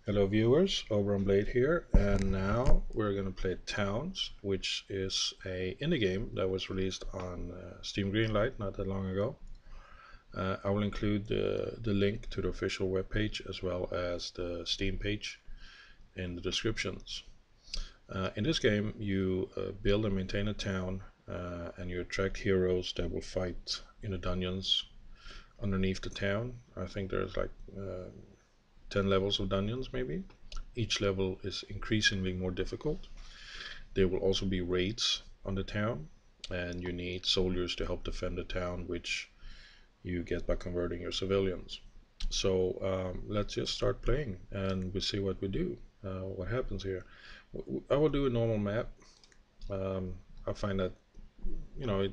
Hello viewers, Over Blade here, and now we're going to play Towns, which is a indie game that was released on Steam Greenlight not that long ago. I will include the link to the official webpage as well as the Steam page in the descriptions. In this game you build and maintain a town and you attract heroes that will fight in the dungeons underneath the town. I think there's like 10 levels of dungeons maybe. Each level is increasingly more difficult. There will also be raids on the town, and you need soldiers to help defend the town, which you get by converting your civilians. So let's just start playing and we see what we do, what happens here. I will do a normal map. I find that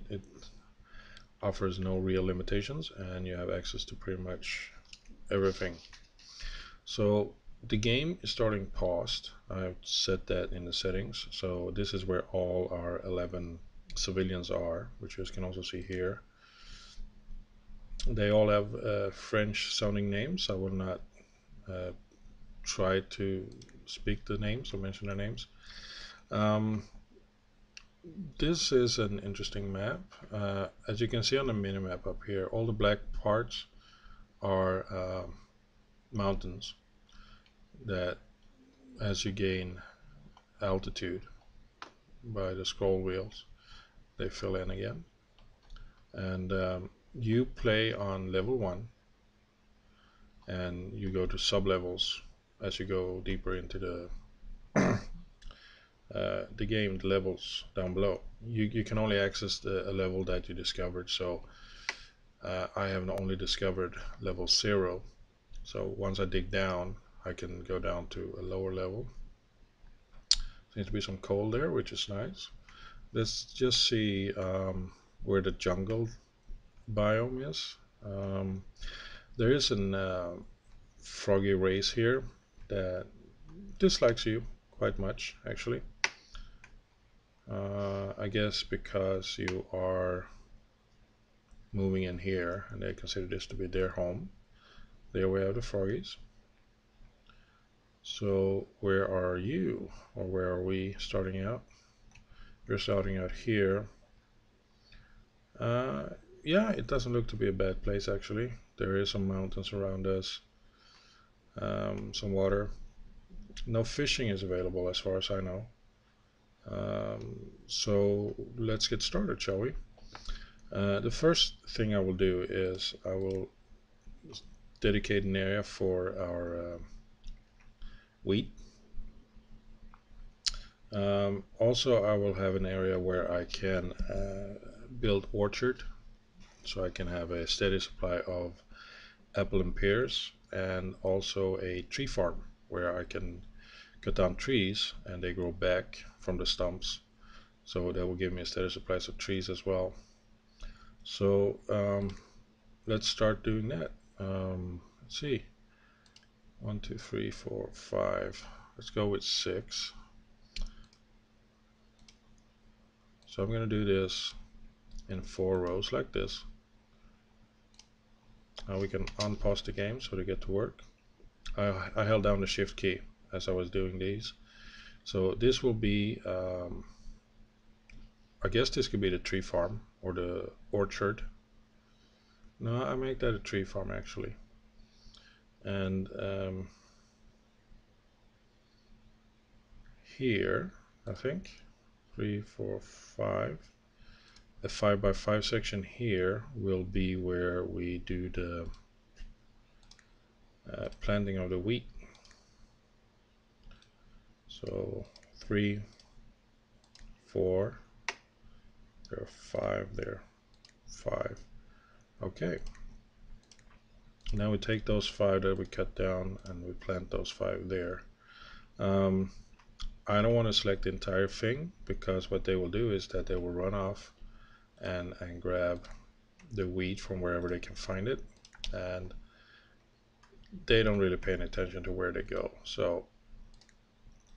it offers no real limitations and you have access to pretty much everything. So the game is starting paused. I've set that in the settings. So this is where all our 11 civilians are, which you can also see here. They all have French sounding names. I will not try to speak the names or mention their names. This is an interesting map. As you can see on the minimap up here, all the black parts are mountains that, as you gain altitude by the scroll wheels, they fill in again. And you play on level 1 and you go to sub levels as you go deeper into the game, the levels down below. You can only access a level that you discovered, so I have only discovered level 0. So once I dig down I can go down to a lower level. Seems to be some coal there, which is nice. Let's just see where the jungle biome is. There is a froggy race here that dislikes you quite much, actually. I guess because you are moving in here and they consider this to be their home. There we have the froggies. So where are you, or where are we starting out? We're starting out here. Yeah, it doesn't look to be a bad place actually. There is some mountains around us, some water. No fishing is available as far as I know. So let's get started, shall we? The first thing I will do is I will dedicate an area for our wheat. Also I will have an area where I can build orchard, so I can have a steady supply of apple and pears, and also a tree farm where I can cut down trees and they grow back from the stumps, so that will give me a steady supply of trees as well. So let's start doing that. Let's see, 1 2 3 4 5, let's go with 6. So I'm going to do this in 4 rows like this. Now we can unpause the game so to get to work. I held down the shift key as I was doing these. So this will be, I guess this could be the tree farm or the orchard. No, I make that a tree farm actually. And here, I think, 3 4 5. The 5x5 section here will be where we do the planting of the wheat. So 3 4, there are 5 there, 5. Okay, now we take those 5 that we cut down and we plant those 5 there. I don't want to select the entire thing, because what they will do is that they will run off and grab the wheat from wherever they can find it, and they don't really pay any attention to where they go, so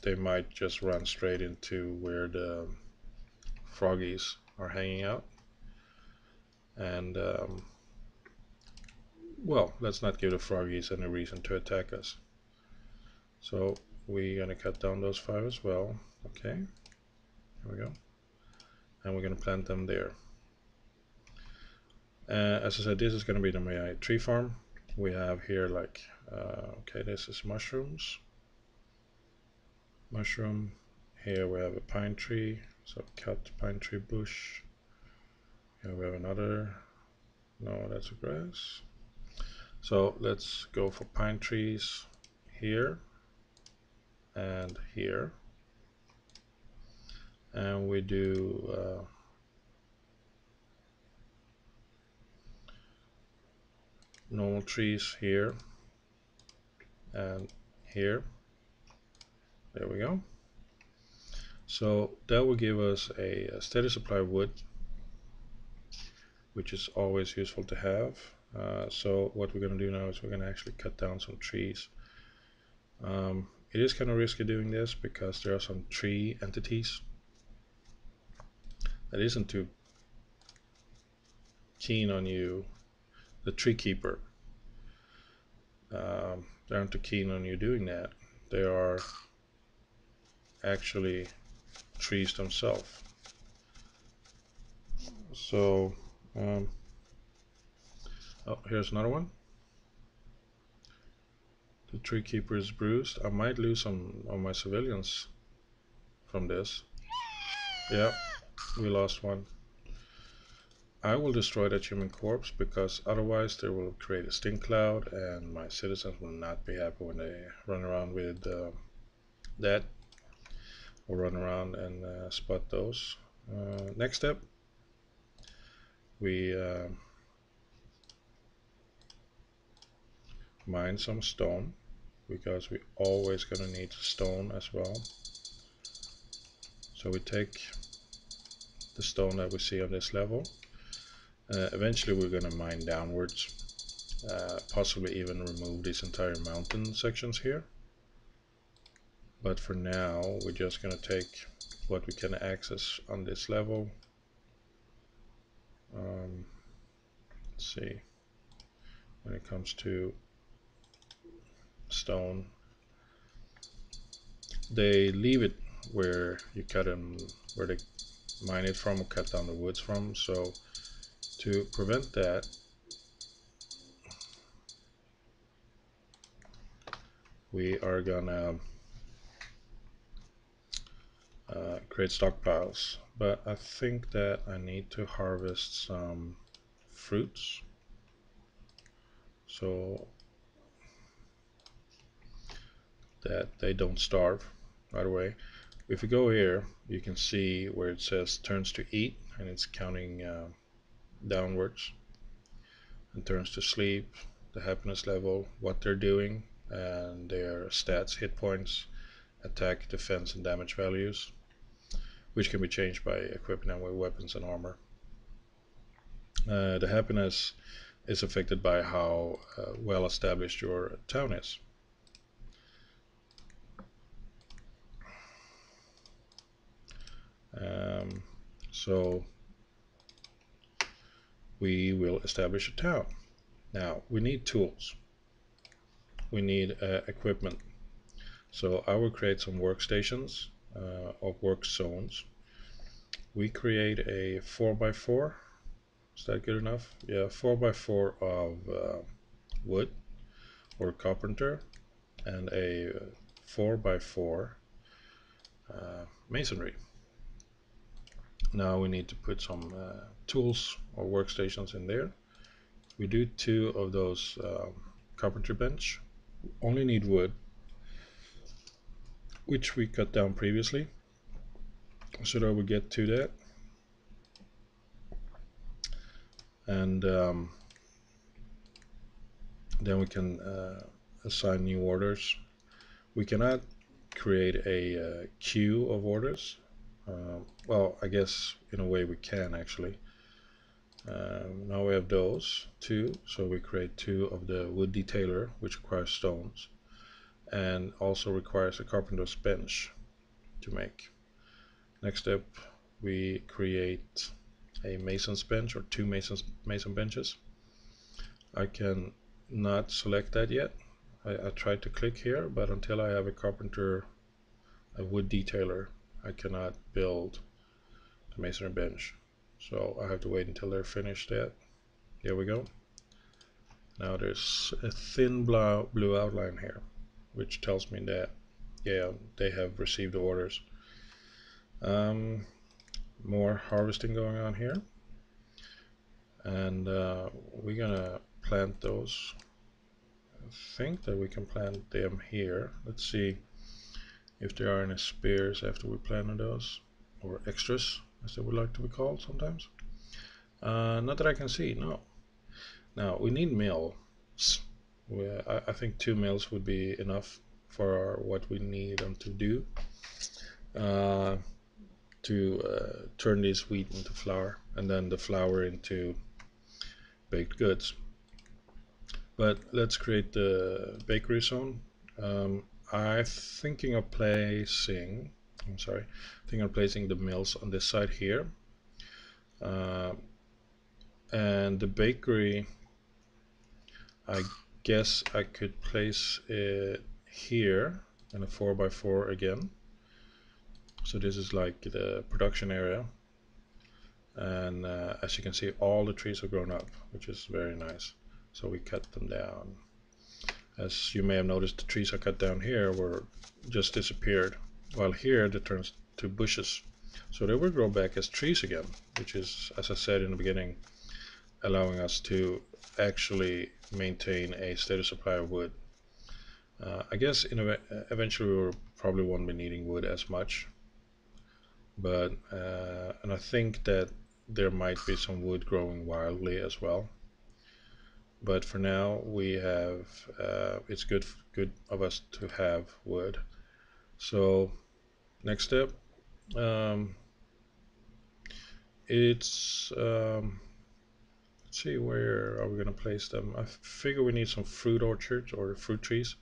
they might just run straight into where the froggies are hanging out. And well, let's not give the froggies any reason to attack us. So we're going to cut down those 5 as well. Okay, here we go. And we're going to plant them there. As I said, this is going to be my tree farm. We have here like, okay, this is mushrooms. Mushroom. Here we have a pine tree, so cut pine tree bush. Here we have another, no, that's a grass. So let's go for pine trees here and here. And we do normal trees here and here. There we go. So that will give us a steady supply of wood, which is always useful to have. So what we're going to do now is we're going to actually cut down some trees. It is kind of risky doing this because there are some tree entities that isn't too keen on you. The tree keeper, they aren't too keen on you doing that. They are actually trees themselves. So oh, here's another one. The tree keeper is bruised. I might lose some of my civilians from this. Yeah, we lost one. I will destroy that human corpse because otherwise they will create a stink cloud and my citizens will not be happy when they run around with that, or run around and spot those. Next step, we mine some stone because we always gonna need stone as well. So we take the stone that we see on this level. Eventually we're gonna mine downwards, possibly even remove these entire mountain sections here. But for now we're just gonna take what we can access on this level. Let's see, when it comes to stone, they leave it where you cut them, where they mine it from or cut down the woods from. So to prevent that, we are gonna create stockpiles. But I think that I need to harvest some fruits, so that they don't starve right away. If we go here, you can see where it says turns to eat, and it's counting downwards, and turns to sleep, the happiness level, what they're doing, and their stats, hit points, attack, defense, and damage values, which can be changed by equipping them with weapons and armor. The happiness is affected by how well established your town is. So we will establish a town. Now we need tools, we need equipment. So I will create some workstations or work zones. We create a 4x4. Is that good enough? Yeah, 4x4 of wood or carpenter, and a 4x4 masonry. Now we need to put some tools or workstations in there. We do 2 of those carpentry bench. Only need wood, which we cut down previously, so that we get to that. And then we can assign new orders. We cannot create a queue of orders. Well, I guess in a way we can actually. Now we have those 2, so we create 2 of the wood detailer, which requires stones and also requires a carpenter's bench to make. Next step, we create a mason's bench or 2 mason benches. I can not select that yet. I tried to click here, but until I have a carpenter, a wood detailer, I cannot build the masonry bench. So I have to wait until they're finished that. Here we go. Now there's a thin blue outline here, which tells me that, yeah, they have received the orders. More harvesting going on here. And we're gonna plant those. I think that we can plant them here. Let's see if there are any spares after we planted those, or extras as they would like to be called sometimes. Not that I can see, no. Now we need mills. I think 2 mills would be enough for what we need them to do, to turn this wheat into flour, and then the flour into baked goods. But let's create the bakery zone. I'm thinking of placing the mills on this side here, and the bakery, I guess I could place it here in a 4x4 again. So this is like the production area, and as you can see, all the trees have grown up, which is very nice. So we cut them down. As you may have noticed, the trees I cut down here were just disappeared, while here they turns to bushes. So they will grow back as trees again, which is, as I said in the beginning, allowing us to actually maintain a steady supply of wood. I guess eventually we probably won't be needing wood as much, but and I think that there might be some wood growing wildly as well. But for now, we have it's good of us to have wood. So next step, it's let's see, where are we going to place them? I figure we need some fruit orchards or fruit trees.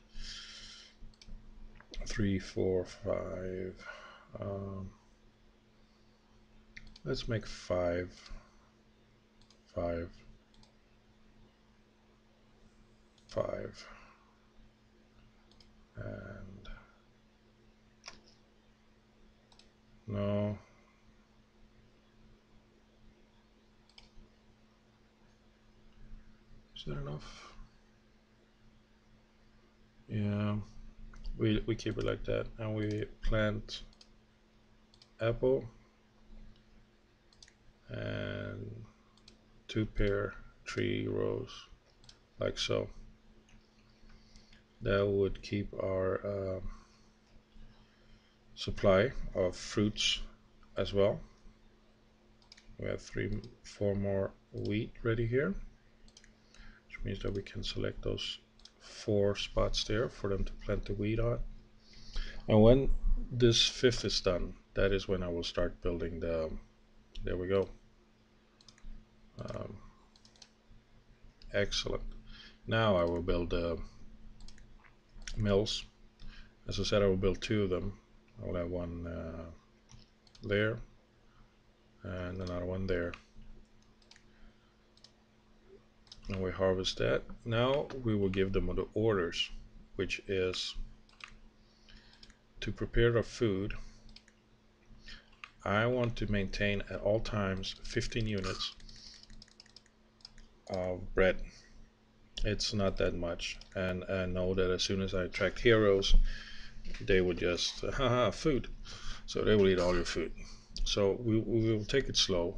3, 4, 5. Let's make 5. 5. 5. And no. Is that enough? Yeah. We keep it like that, and we plant apple and 2 pear tree rows like so. That would keep our supply of fruits as well. We have 3, 4 more wheat ready here, which means that we can select those 4 spots there for them to plant the wheat on. And when this 5th is done, that is when I will start building the, there we go. Excellent. Now I will build the mills. As I said, I will build 2 of them. I will have one there and another one there. And we harvest that. Now we will give them the orders, which is to prepare the food. I want to maintain at all times 15 units of bread. It's not that much, and I know that as soon as I attract heroes, they would just haha, food, so they will eat all your food. So we will take it slow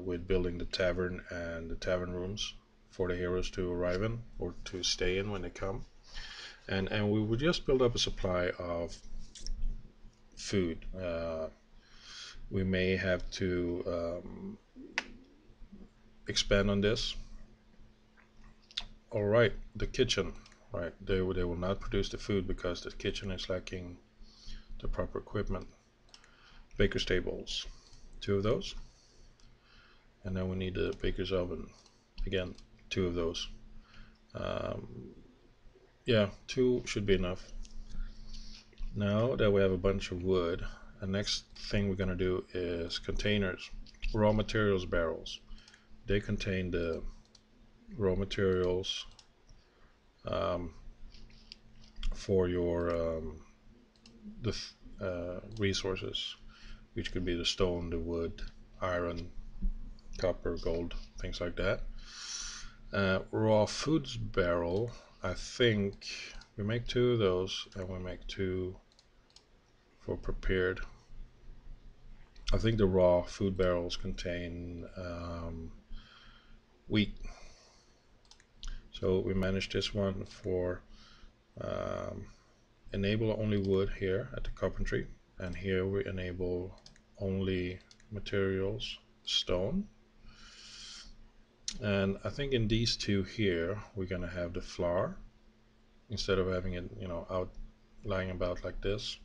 with building the tavern and the tavern rooms for the heroes to arrive in or to stay in when they come, and we will just build up a supply of food. We may have to expand on this. All right, the kitchen. Right, they will not produce the food because the kitchen is lacking the proper equipment. Baker's tables, 2 of those, and then we need the baker's oven. Again, 2 of those. Yeah, 2 should be enough. Now that we have a bunch of wood, the next thing we're gonna do is containers, raw materials barrels. They contain the raw materials for your resources, which could be the stone, the wood, iron, copper, gold, things like that. Raw foods barrel, I think we make 2 of those, and we make 2 for prepared. I think the raw food barrels contain wheat. So we managed this one for enable only wood here at the carpentry, and here we enable only materials, stone. And I think in these 2 here we're gonna have the flour instead of having it, you know, out lying about like this.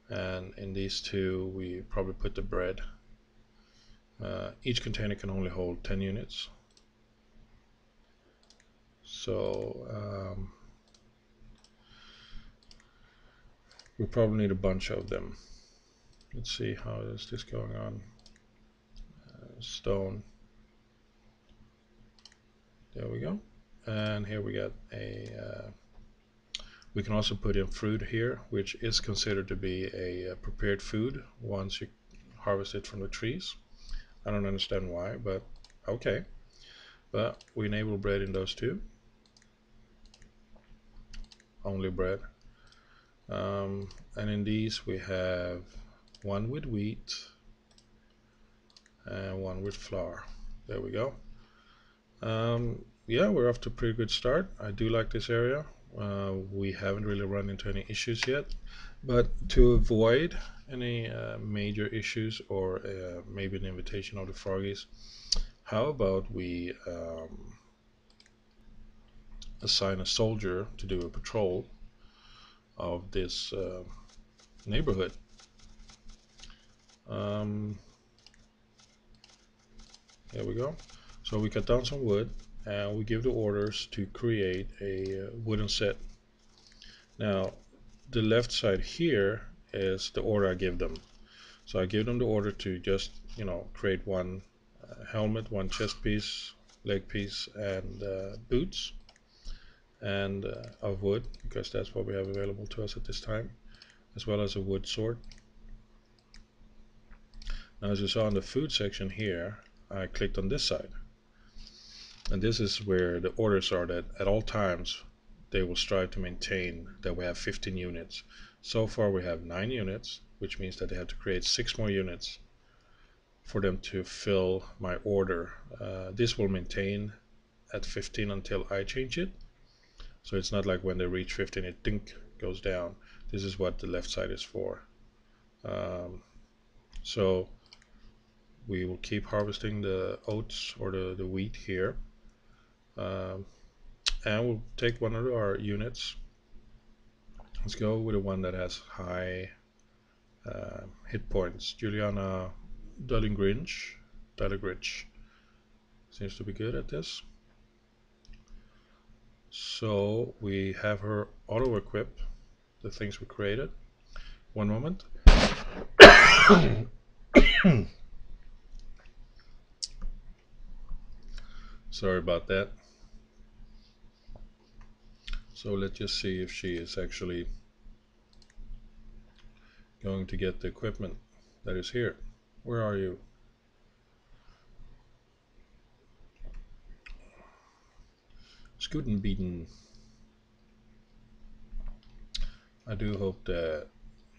And in these 2 we probably put the bread. Each container can only hold 10 units. So we probably need a bunch of them. Let's see, how is this going on? Stone. There we go. And here we got a we can also put in fruit here, which is considered to be a prepared food once you harvest it from the trees. I don't understand why, but okay. But we enable bread in those 2. Only bread. And in these we have 1 with wheat and 1 with flour. There we go. Yeah, we're off to a pretty good start. I do like this area. We haven't really run into any issues yet, but to avoid any major issues, or maybe an invitation of the froggies, how about we assign a soldier to do a patrol of this neighborhood. There we go. So we cut down some wood, and we give the orders to create a wooden set. Now the left side here is the order I give them. So I give them the order to just, you know, create 1 helmet, 1 chest piece, leg piece, and boots, and of wood, because that's what we have available to us at this time, as well as a wood sword. Now, as you saw in the food section here, I clicked on this side, and this is where the orders are that at all times they will strive to maintain that we have 15 units. So far we have 9 units, which means that they have to create 6 more units for them to fill my order. This will maintain at 15 until I change it. So it's not like when they reach 15 it goes down. This is what the left side is for. So we will keep harvesting the oats or the wheat here, and we'll take 1 of our units. Let's go with the one that has high hit points. Juliana Dullingrinch seems to be good at this. So we have her auto equip the things we created. One moment. Sorry about that. So let's just see if she is actually going to get the equipment that is here. Where are you? Scootenbeaten. I do hope that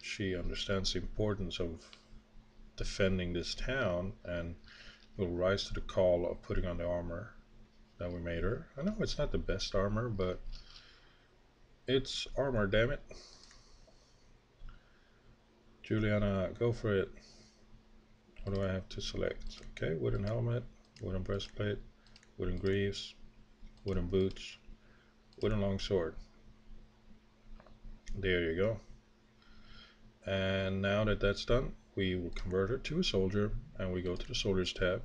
she understands the importance of defending this town and will rise to the call of putting on the armor that we made her. I know it's not the best armor, but it's armor, damn it. Juliana, go for it. What do I have to select? Okay, wooden helmet, wooden breastplate, wooden greaves, wooden boots, wooden longsword. There you go. And now that that's done, we will convert her to a soldier, and we go to the soldiers tab,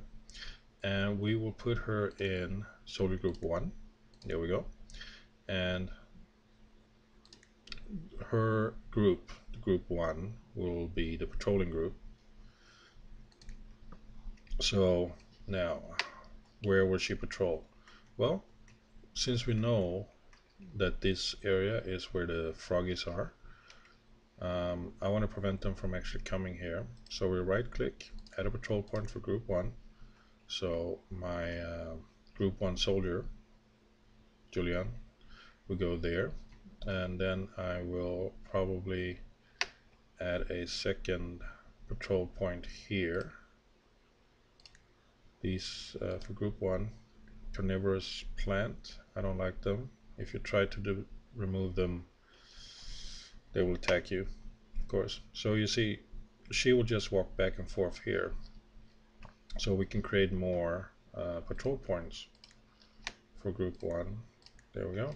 and we will put her in soldier group 1. There we go. And her group, group 1, will be the patrolling group. So now, where will she patrol? Well, since we know that this area is where the froggies are. I want to prevent them from actually coming here. So we right click, add a patrol point for group 1. So my group 1 soldier, Julian, will go there. And then I will probably add a second patrol point here. These for group 1, carnivorous plant, I don't like them. If you try to remove them, they will attack you, of course. So you see, she will just walk back and forth here. So we can create more patrol points for group 1. There we go.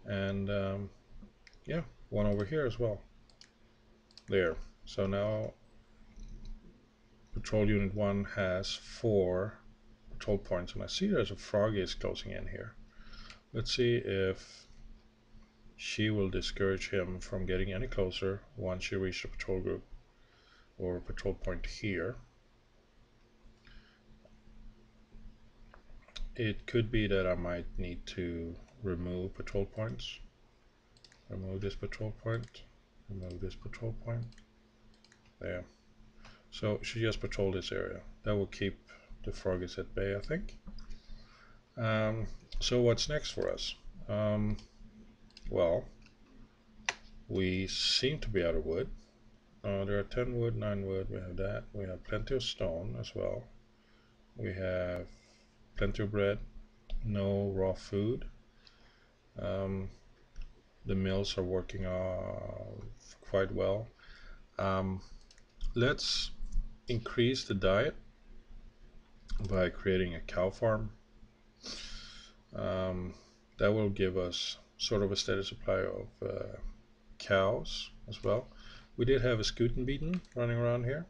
And yeah, one over here as well. There. So now patrol unit 1 has 4 patrol points, and I see there's a froggy is closing in here. Let's see if she will discourage him from getting any closer once she reaches the patrol group or patrol point here. It could be that I might need to remove patrol points. Remove this patrol point. Remove this patrol point. There. So she just patrolled this area. That will keep the froggies at bay, I think. So what's next for us? Well, we seem to be out of wood. There are 10 wood, 9 wood, we have that. We have plenty of stone as well. We have plenty of bread, no raw food. The mills are working quite well. Let's increase the diet by creating a cow farm. That will give us sort of a steady supply of cows as well. We did have a Scootenbeeten running around here.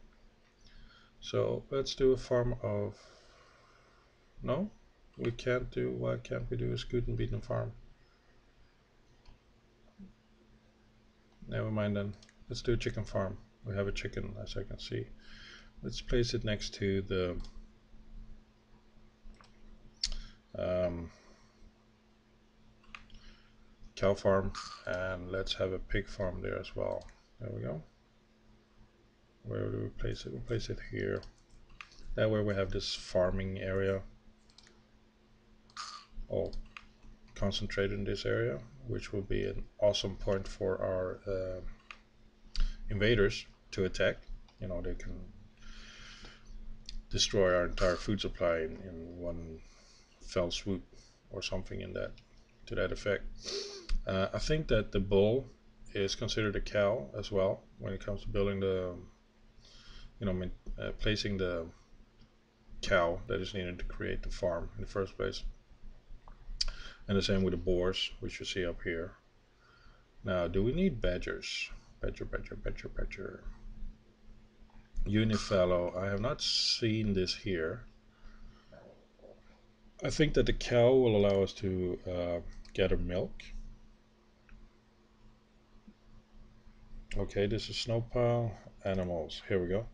So let's do a farm of... No, we can't do... Why can't we do a Scootenbeeten farm? Never mind then. Let's do a chicken farm. We have a chicken, as I can see. Let's place it next to the cow farm, and let's have a pig farm there as well. There we go. Where do we place it? We'll place it here. That way we have this farming area all concentrated in this area, which will be an awesome point for our invaders to attack. You know, they can destroy our entire food supply in one fell swoop or something in that, to that effect. I think that the bull is considered a cow as well when it comes to building the, you know, placing the cow that is needed to create the farm in the first place. And the same with the boars, which you see up here. Now, do we need badgers? Badger. Unifallow. I have not seen this here. I think that the cow will allow us to gather milk. Okay, this is snow pile. Animals. Here we go.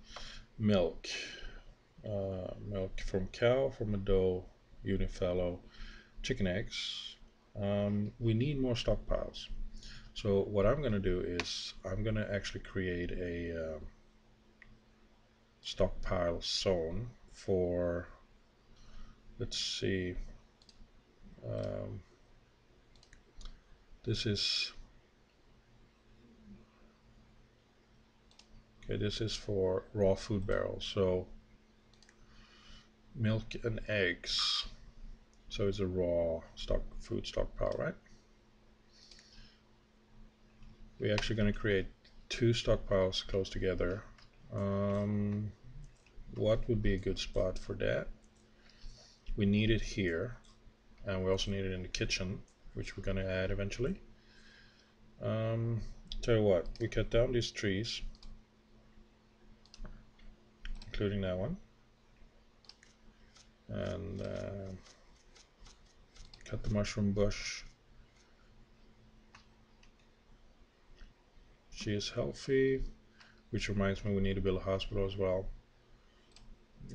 Milk. Milk from cow, from a doe, unifallow, chicken eggs. We need more stockpiles. So what I'm going to do is I'm going to actually create a stockpile zone for, let's see, this is, okay, this is for raw food barrels, so milk and eggs, so it's a raw food stockpile, right? We're actually going to create 2 stockpiles close together. What would be a good spot for that? We need it here, and we also need it in the kitchen, which we're going to add eventually. Tell you what, we cut down these trees, including that one, and cut the mushroom bush. She is healthy, which reminds me we need to build a hospital as well.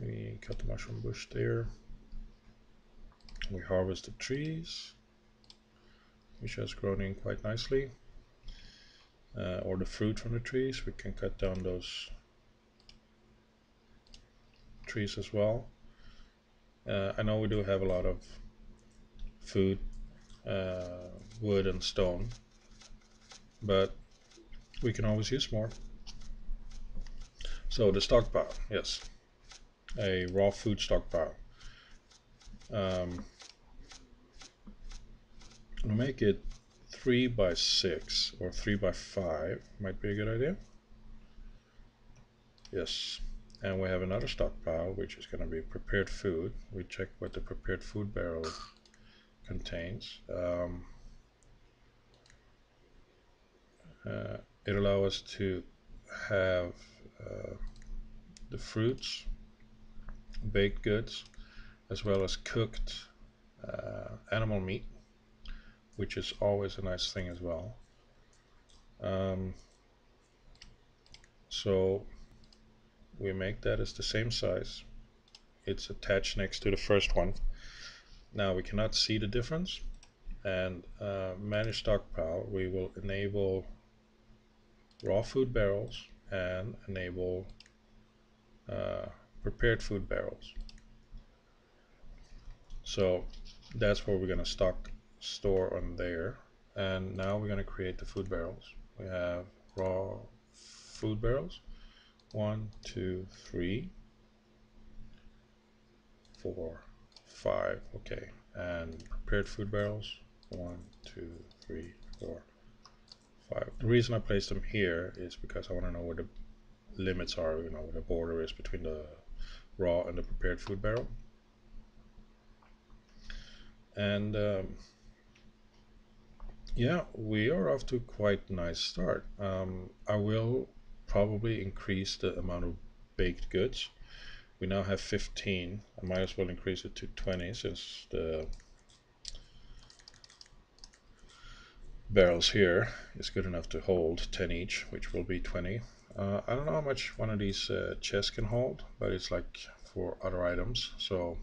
We cut the mushroom bush there. We harvest the trees. which has grown in quite nicely, or the fruit from the trees. We can cut down those trees as well. I know we do have a lot of food, wood and stone, but we can always use more. So the stockpile, yes, a raw food stockpile. We'll make it 3 by 6 or 3 by 5 might be a good idea. Yes, and we have another stockpile which is going to be prepared food. We check what the prepared food barrel contains. It allows us to have the fruits, baked goods, as well as cooked animal meat, which is always a nice thing as well. So we make that as the same size. It's attached next to the first one. Now we cannot see the difference, and manage stockpile, we will enable raw food barrels and enable prepared food barrels. So that's where we're going to store on there. And now we're going to create the food barrels. We have raw food barrels, 1, 2, 3, 4, 5. Okay, and prepared food barrels, 1, 2, 3, 4, 5. The reason I placed them here is because I want to know where the limits are, you know, where the border is between the raw and the prepared food barrel. And yeah, we are off to a quite nice start. I will probably increase the amount of baked goods. We now have 15. I might as well increase it to 20 since the barrels here is good enough to hold 10 each, which will be 20. I don't know how much one of these chests can hold, but it's like for other items, so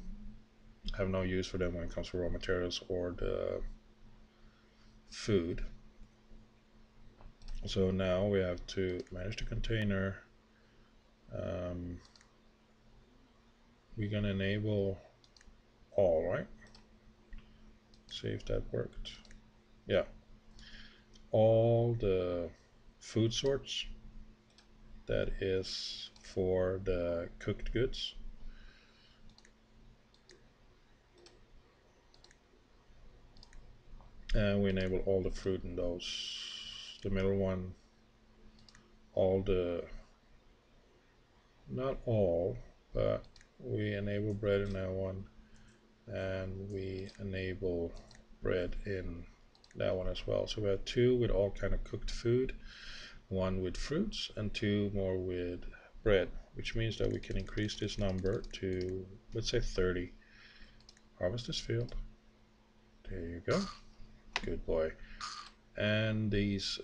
I have no use for them when it comes to raw materials or the food. So now we have to manage the container. We're gonna enable all, right? See if that worked. Yeah, all the food sorts, that is for the cooked goods. And we enable all the fruit in those. The middle one, all the, not all, but we enable bread in that one, and we enable bread in that one as well. So we have 2 with all kind of cooked food, 1 with fruits, and 2 more with bread, which means that we can increase this number to, let's say, 30. Harvest this field. There you go. Good boy. And these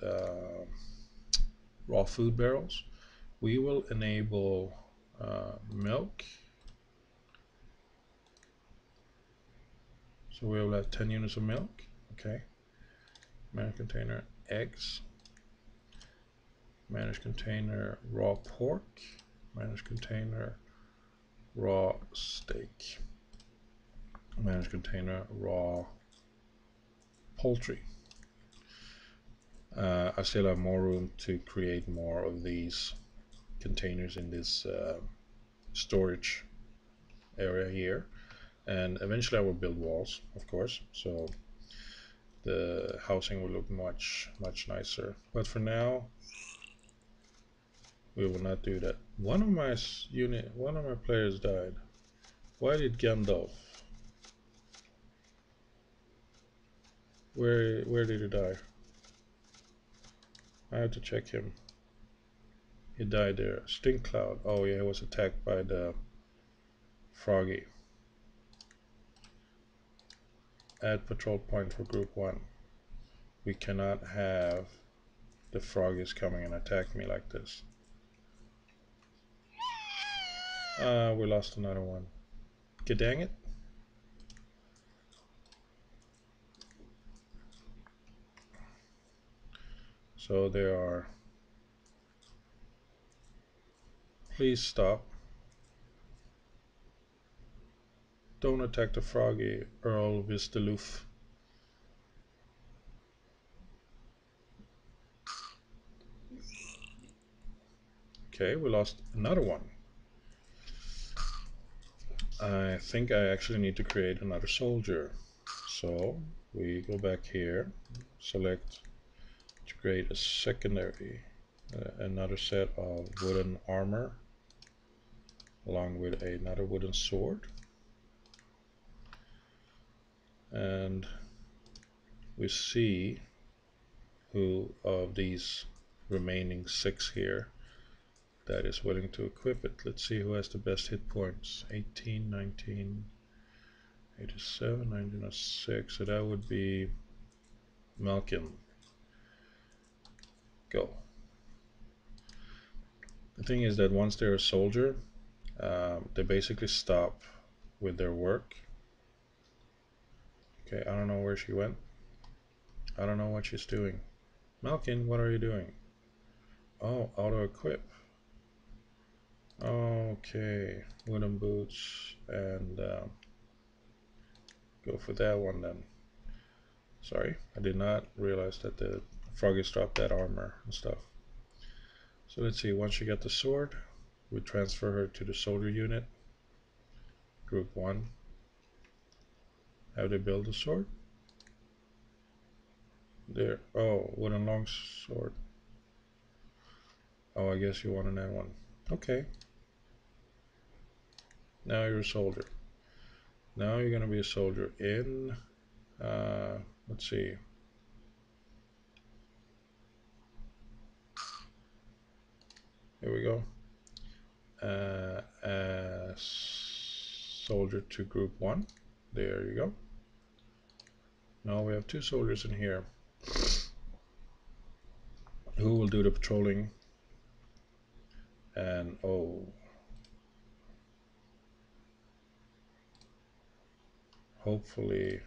raw food barrels, we will enable milk. So we will have 10 units of milk. Okay. Manage container eggs. Manage container raw pork. Manage container raw steak. Manage container raw poultry. I still have more room to create more of these containers in this storage area here, and eventually I will build walls, of course, so the housing will look much nicer, but for now we will not do that. One of my players died. Why did Gandalf? Where did he die? I have to check him. He died there. Stink Cloud. Oh yeah, he was attacked by the Froggy. Add patrol point for group 1. We cannot have the Froggies coming and attack me like this. We lost another one. God dang it. So they are, please stop. Don't attack the froggy, Earl Visteloof. Okay, we lost another one. I think I actually need to create another soldier. So we go back here, select to create a secondary, another set of wooden armor along with another wooden sword. And we see who of these remaining 6 here that is willing to equip it. Let's see who has the best hit points. 18, 19, 87, 1906. So that would be Malkin. Go. The thing is that once they're a soldier, they basically stop with their work. Okay, I don't know where she went. I don't know what she's doing. Malkin, what are you doing? Oh, auto equip. Okay, wooden boots, and go for that one then. Sorry, I did not realize that the froggies dropped that armor and stuff. So let's see, once you get the sword, we transfer her to the soldier unit. Group 1. Have they build a sword? There. Oh, wooden long sword. Oh, I guess you want that one. Okay. Now you're a soldier. Now you're gonna be a soldier in, let's see. Here we go. Soldier to group 1. There you go. Now we have 2 soldiers in here who will do the patrolling. And oh, hopefully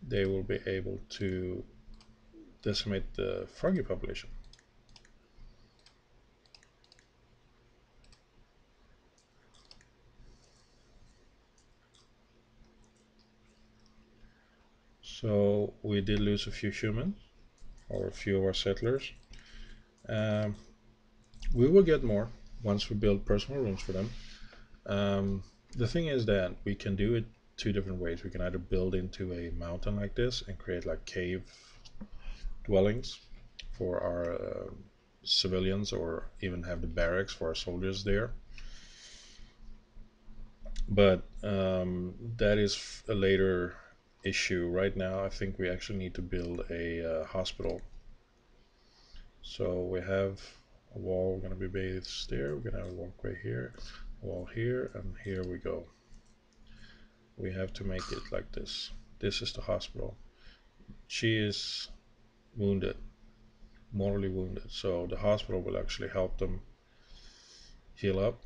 they will be able to decimate the froggy population. So we did lose a few humans, or a few of our settlers. We will get more once we build personal rooms for them. The thing is that we can do it 2 different ways. We can either build into a mountain like this and create like cave dwellings for our civilians, or even have the barracks for our soldiers there. But that is a later issue. Right now I think we actually need to build a hospital. So we have a wall going to be based there. We're going to have a walkway here, a wall here, and here we go. We have to make it like this. This is the hospital. She is wounded, mortally wounded, so the hospital will actually help them heal up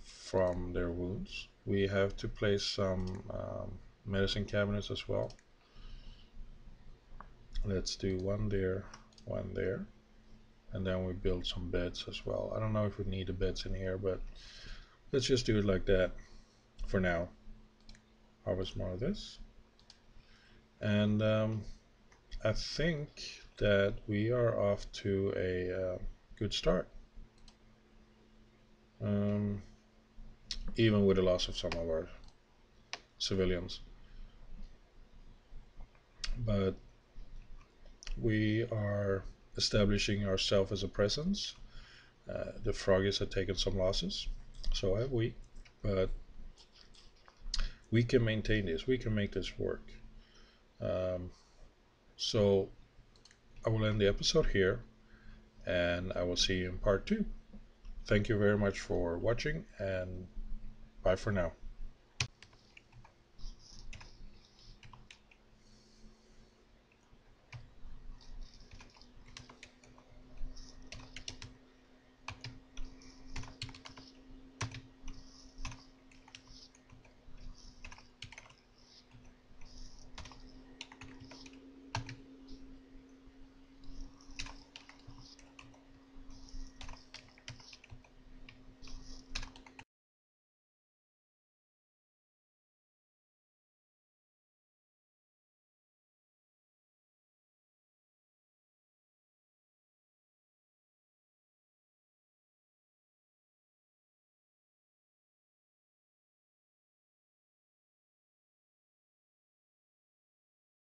from their wounds. We have to place some medicine cabinets as well. Let's do one there, and then we build some beds as well. I don't know if we need the beds in here, but let's just do it like that for now. Harvest more of this, and I think that we are off to a good start, even with the loss of some of our civilians. But we are establishing ourselves as a presence. The froggies have taken some losses, so have we, but we can maintain this. We can make this work. So I will end the episode here, and I will see you in part 2. Thank you very much for watching, and bye for now.